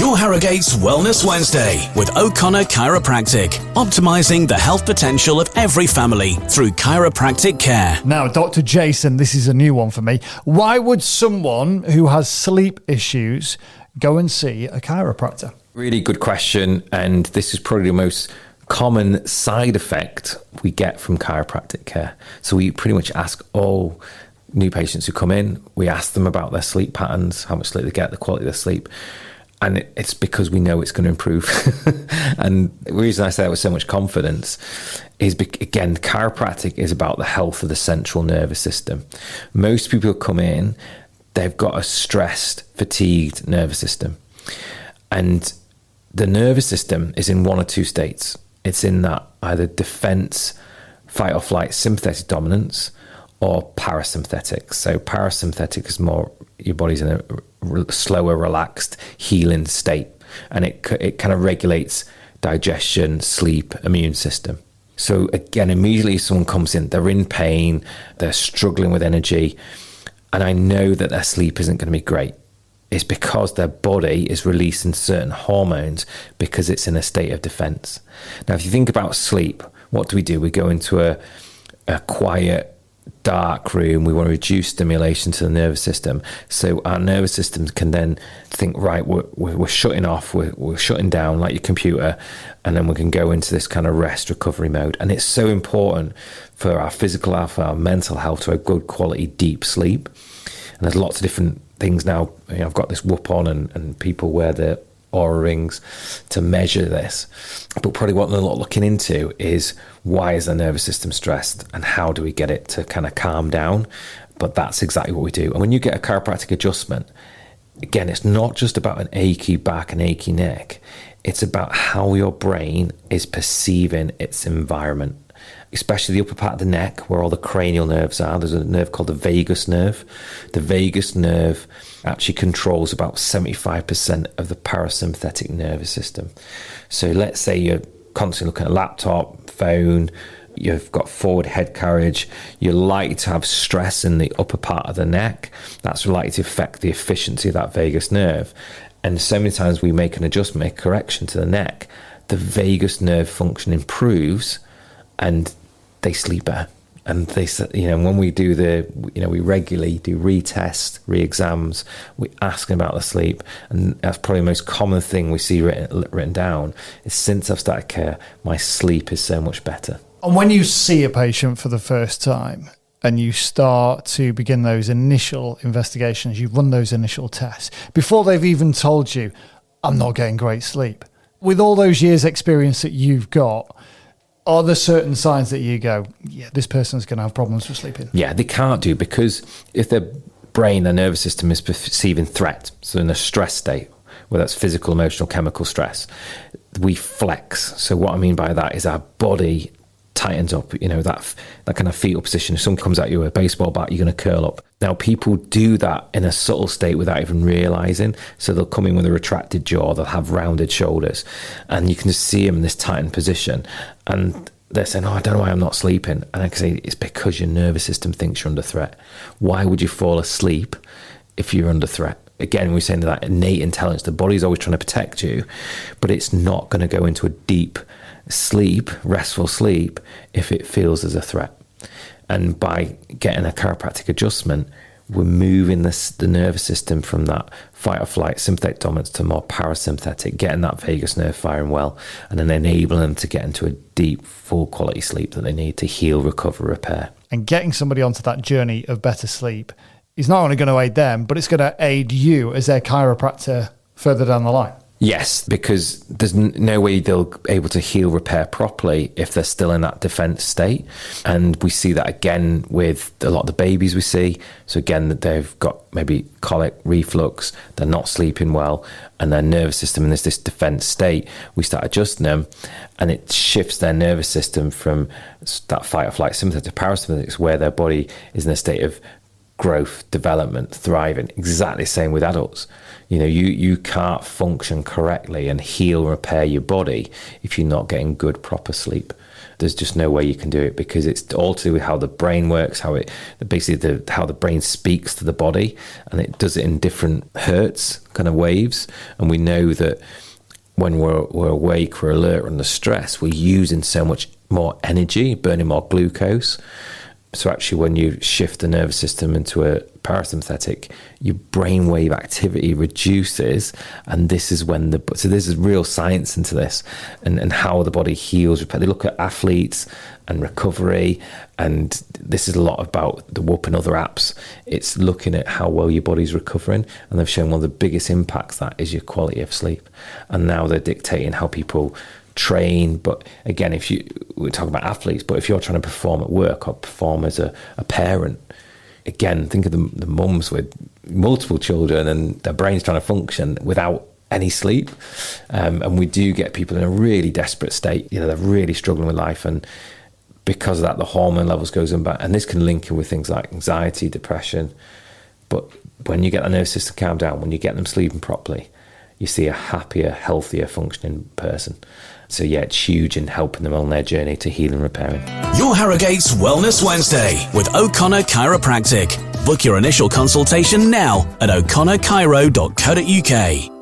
Joe Harrogate's Wellness Wednesday with O'Connor Chiropractic, optimizing the health potential of every family through chiropractic care. Now, Dr. Jason, this is a new one for me. Why would someone who has sleep issues go and see a chiropractor? Really good question, and this is probably the most common side effect we get from chiropractic care. So we pretty much ask all new patients who come in, we ask them about their sleep patterns, how much sleep they get, the quality of their sleep. And it's because we know it's going to improve. And the reason I say that with so much confidence is, again, chiropractic is about the health of the central nervous system. Most people who come in, they've got a stressed, fatigued nervous system. And the nervous system is in one or two states. It's in that either defense, fight or flight, sympathetic dominance, or parasympathetic. So parasympathetic is more your body's in a slower, relaxed, healing state, and it kind of regulates digestion, sleep, immune system. So again, immediately someone comes in, they're in pain, they're struggling with energy, and I know that their sleep isn't going to be great. It's because their body is releasing certain hormones because it's in a state of defense. Now, if you think about sleep, what do? We go into a quiet, dark room. We want to reduce stimulation to the nervous system, so our nervous system can then think, right, we're shutting off, we're shutting down like your computer, and then we can go into this kind of rest recovery mode. And it's so important for our physical health, our mental health, to have good quality deep sleep. And there's lots of different things now. I've got this whoop on, and people wear the Aura rings to measure this. But probably what they're not looking into is, why is the nervous system stressed and how do we get it to kind of calm down? But that's exactly what we do. And when you get a chiropractic adjustment, again, it's not just about an achy back and achy neck. It's about how your brain is perceiving its environment, especially the upper part of the neck where all the cranial nerves are. There's a nerve called the vagus nerve. The vagus nerve actually controls about 75% of the parasympathetic nervous system. So let's say you're constantly looking at a laptop, phone, you've got forward head carriage, you're likely to have stress in the upper part of the neck. That's likely to affect the efficiency of that vagus nerve. And so many times we make an adjustment, make a correction to the neck, the vagus nerve function improves and they sleep better. And they, when we do we regularly do retests, re-exams, we ask them about the sleep. And that's probably the most common thing we see written down is, since I've started care, my sleep is so much better. And when you see a patient for the first time and you start to begin those initial investigations, you run those initial tests, before they've even told you, I'm not getting great sleep. With all those years' experience that you've got, are there certain signs that you go, yeah, this person's going to have problems with sleeping? Yeah, they can't do, because if their brain, their nervous system is perceiving threat, so in a stress state, whether that's physical, emotional, chemical stress, we flex. So what I mean by that is our body tightens up, that kind of fetal position. If someone comes at you with a baseball bat, you're going to curl up. Now, people do that in a subtle state without even realizing. So they'll come in with a retracted jaw, they'll have rounded shoulders, and you can just see them in this tightened position. And they're saying, I don't know why I'm not sleeping. And I can say, it's because your nervous system thinks you're under threat. Why would you fall asleep if you're under threat? Again, we're saying that innate intelligence, the body's always trying to protect you, but it's not going to go into a deep sleep, restful sleep, if it feels as a threat. And by getting a chiropractic adjustment, we're moving the nervous system from that fight or flight, sympathetic dominance, to more parasympathetic, getting that vagus nerve firing well, and then enabling them to get into a deep, full quality sleep that they need to heal, recover, repair. And getting somebody onto that journey of better sleep is not only going to aid them, but it's going to aid you as their chiropractor further down the line. Yes, because there's no way they'll be able to heal, repair properly if they're still in that defense state. And we see that again with a lot of the babies we see. So again, they've got maybe colic, reflux, they're not sleeping well, and their nervous system in this defense state. We start adjusting them, and it shifts their nervous system from that fight or flight sympathetic to parasympathetic, where their body is in a state of growth, development, thriving. Exactly the same with adults. You can't function correctly and heal, repair your body if you're not getting good, proper sleep. there's just no way you can do it, because it's all to do with how the brain works, how the brain speaks to the body, and it does it in different hertz kind of waves. And we know that when we're awake, we're alert, we're under stress, we're using so much more energy, burning more glucose. So actually, when you shift the nervous system into a parasympathetic, your brainwave activity reduces, and this is when so there's real science into this, and how the body heals. They look at athletes and recovery, and this is a lot about the Whoop and other apps. It's looking at how well your body's recovering, and they've shown one of the biggest impacts that is your quality of sleep. And now they're dictating how people train. But again, we're talking about athletes, but if you're trying to perform at work or perform as a parent, again, think of the mums with multiple children and their brain's trying to function without any sleep. And we do get people in a really desperate state. They're really struggling with life, and because of that, the hormone levels goes in back, and this can link in with things like anxiety, depression. But when you get the nervous system calmed down, when you get them sleeping properly, you see a happier, healthier functioning person. So yeah, it's huge in helping them on their journey to healing and repairing. Your Harrogate's Wellness Wednesday with O'Connor Chiropractic. Book your initial consultation now at o'connorchiro.co.uk.